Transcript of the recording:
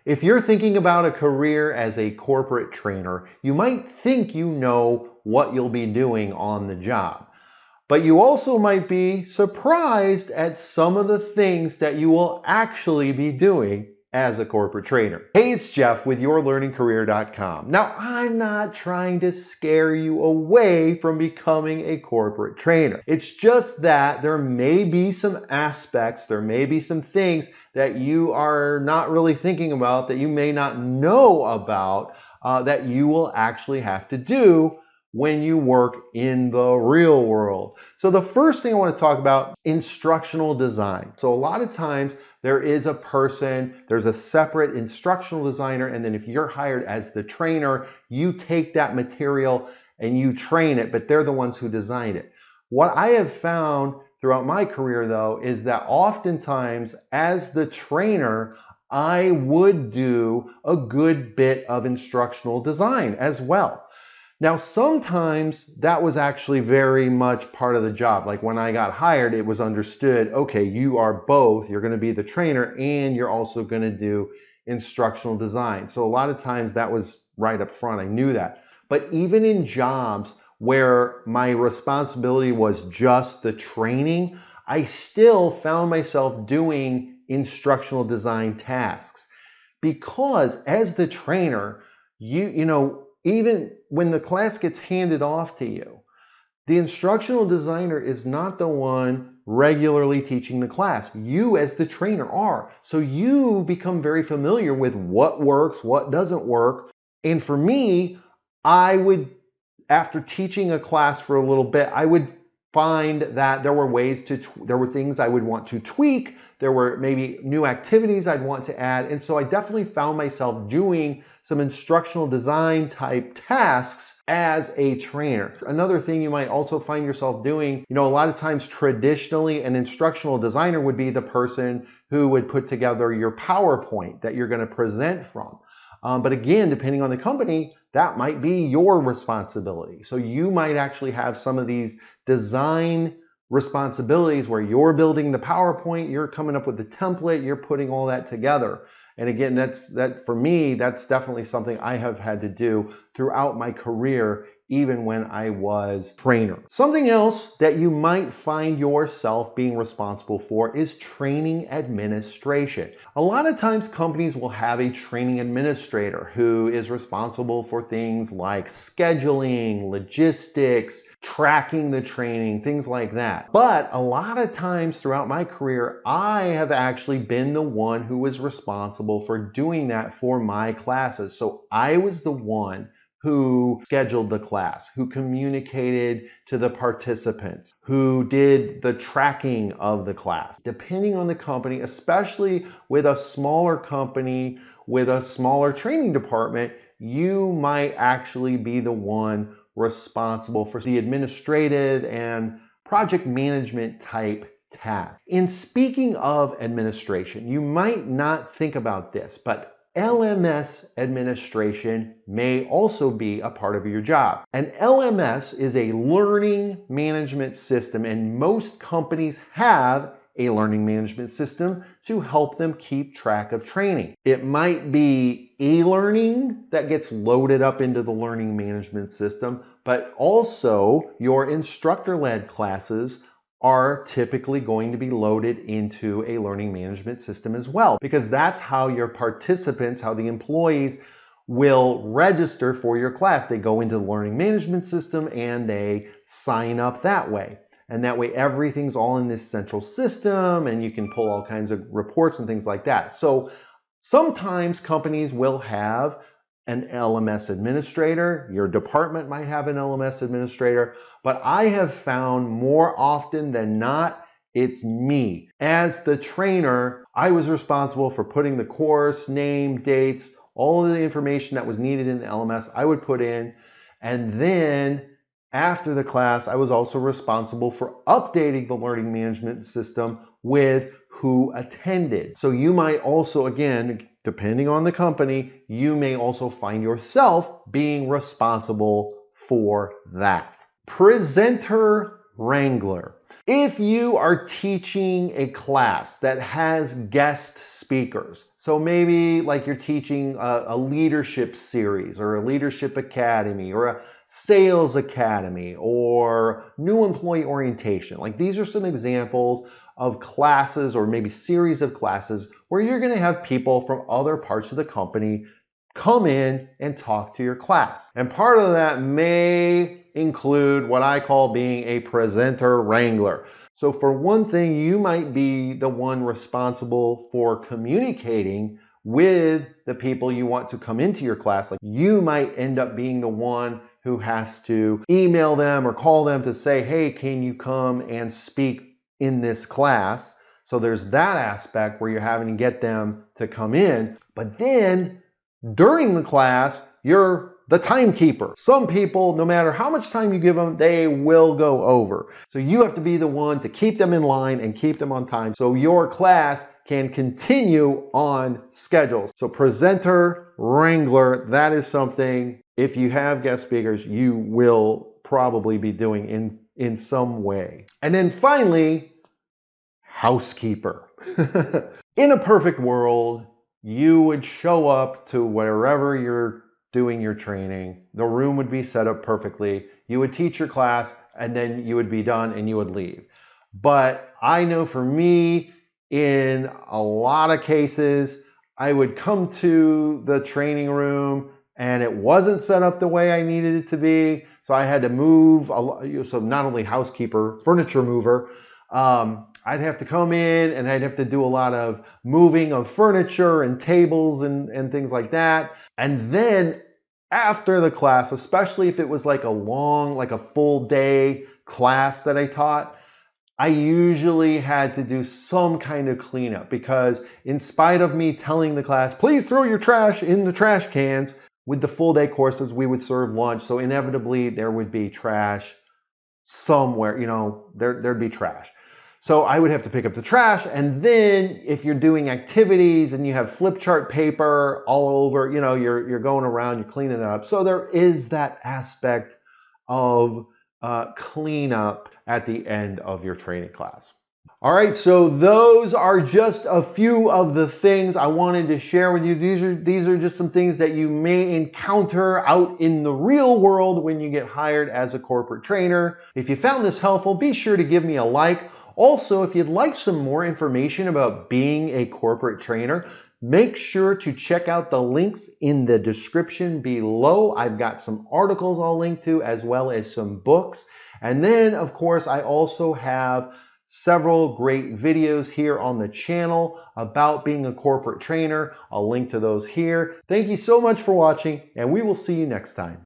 If you're thinking about a career as a corporate trainer, you might think you know what you'll be doing on the job. But you also might be surprised at some of the things that you will actually be doing as a corporate trainer. Hey, it's Jeff with YourLearningCareer.com. Now, I'm not trying to scare you away from becoming a corporate trainer. It's just that there may be some aspects, there may be some things that you are not really thinking about, that you may not know about, that you will actually have to do when you work in the real world. So the first thing I want to talk about, instructional design. So a lot of times there is a person, there's a separate instructional designer, and then if you're hired as the trainer, you take that material and you train it, but they're the ones who designed it. What I have found throughout my career though, is that oftentimes as the trainer, I would do a good bit of instructional design as well. Now, sometimes that was actually very much part of the job. Like when I got hired, it was understood, okay, you are both, you're going to be the trainer and you're also going to do instructional design. So a lot of times that was right up front. I knew that. But even in jobs where my responsibility was just the training, I still found myself doing instructional design tasks. Because as the trainer, you know, even when the class gets handed off to you, the instructional designer is not the one regularly teaching the class. You as the trainer are. So you become very familiar with what works, what doesn't work. And for me, I would, after teaching a class for a little bit, I would find that there were ways to, there were things I would want to tweak. There were maybe new activities I'd want to add. And so I definitely found myself doing some instructional design type tasks as a trainer. Another thing you might also find yourself doing, you know, a lot of times traditionally an instructional designer would be the person who would put together your PowerPoint that you're going to present from. But again, depending on the company, that might be your responsibility. So you might actually have some of these design responsibilities where you're building the PowerPoint, you're coming up with the template, you're putting all that together. And again, that for me, that's definitely something I have had to do throughout my career, even when I was trainer. Something else that you might find yourself being responsible for is training administration. A lot of times companies will have a training administrator who is responsible for things like scheduling, logistics, tracking the training, things like that. But a lot of times throughout my career, I have actually been the one who was responsible for doing that for my classes. So I was the one who scheduled the class, who communicated to the participants, who did the tracking of the class. Depending on the company, especially with a smaller company, with a smaller training department, you might actually be the one responsible for the administrative and project management type tasks. In speaking of administration, you might not think about this, but LMS administration may also be a part of your job. An LMS is a learning management system, and most companies have a learning management system to help them keep track of training. It might be e-learning that gets loaded up into the learning management system, but also your instructor-led classes are typically going to be loaded into a learning management system as well, because that's how your participants, how the employees will register for your class. They go into the learning management system and they sign up that way. And that way everything's all in this central system and you can pull all kinds of reports and things like that. So sometimes companies will have an LMS administrator. Your department might have an LMS administrator, but I have found more often than not, it's me. As the trainer, I was responsible for putting the course, name, dates, all of the information that was needed in the LMS, I would put in. And then after the class, I was also responsible for updating the learning management system with who attended. So you might also, again, depending on the company, you may also find yourself being responsible for that. Presenter Wrangler. If you are teaching a class that has guest speakers, So maybe like you're teaching a leadership series or a leadership academy or a sales academy or new employee orientation. Like these are some examples of classes or maybe series of classes where you're going to have people from other parts of the company come in and talk to your class. And part of that may include what I call being a presenter wrangler. So for one thing, you might be the one responsible for communicating with the people you want to come into your class. Like you might end up being the one who has to email them or call them to say, hey, can you come and speak in this class? So there's that aspect where you're having to get them to come in. But then during the class, you're the timekeeper. Some people, no matter how much time you give them, they will go over. So you have to be the one to keep them in line and keep them on time so your class can continue on schedule. So presenter, wrangler, that is something, if you have guest speakers, you will probably be doing in some way. And then finally, housekeeper. In a perfect world, you would show up to wherever you're doing your training. The room would be set up perfectly. You would teach your class and then you would be done and you would leave. But I know for me, in a lot of cases, I would come to the training room and it wasn't set up the way I needed it to be. So I had to move, so not only housekeeper, furniture mover, I'd have to come in and I'd have to do a lot of moving of furniture and tables and things like that. And then after the class, especially if it was like a full day class that I taught, I usually had to do some kind of cleanup because in spite of me telling the class, please throw your trash in the trash cans, with the full day courses, we would serve lunch. So inevitably there would be trash somewhere, there'd be trash. So I would have to pick up the trash. And then if you're doing activities and you have flip chart paper all over, you're going around, you're cleaning it up. So there is that aspect of cleanup at the end of your training class. All right, so those are just a few of the things I wanted to share with you. These are just some things that you may encounter out in the real world when you get hired as a corporate trainer. If you found this helpful, be sure to give me a like. Also, if you'd like some more information about being a corporate trainer, make sure to check out the links in the description below. I've got some articles I'll link to as well as some books. And then, of course, I also have several great videos here on the channel about being a corporate trainer. I'll link to those here. Thank you so much for watching, and we will see you next time.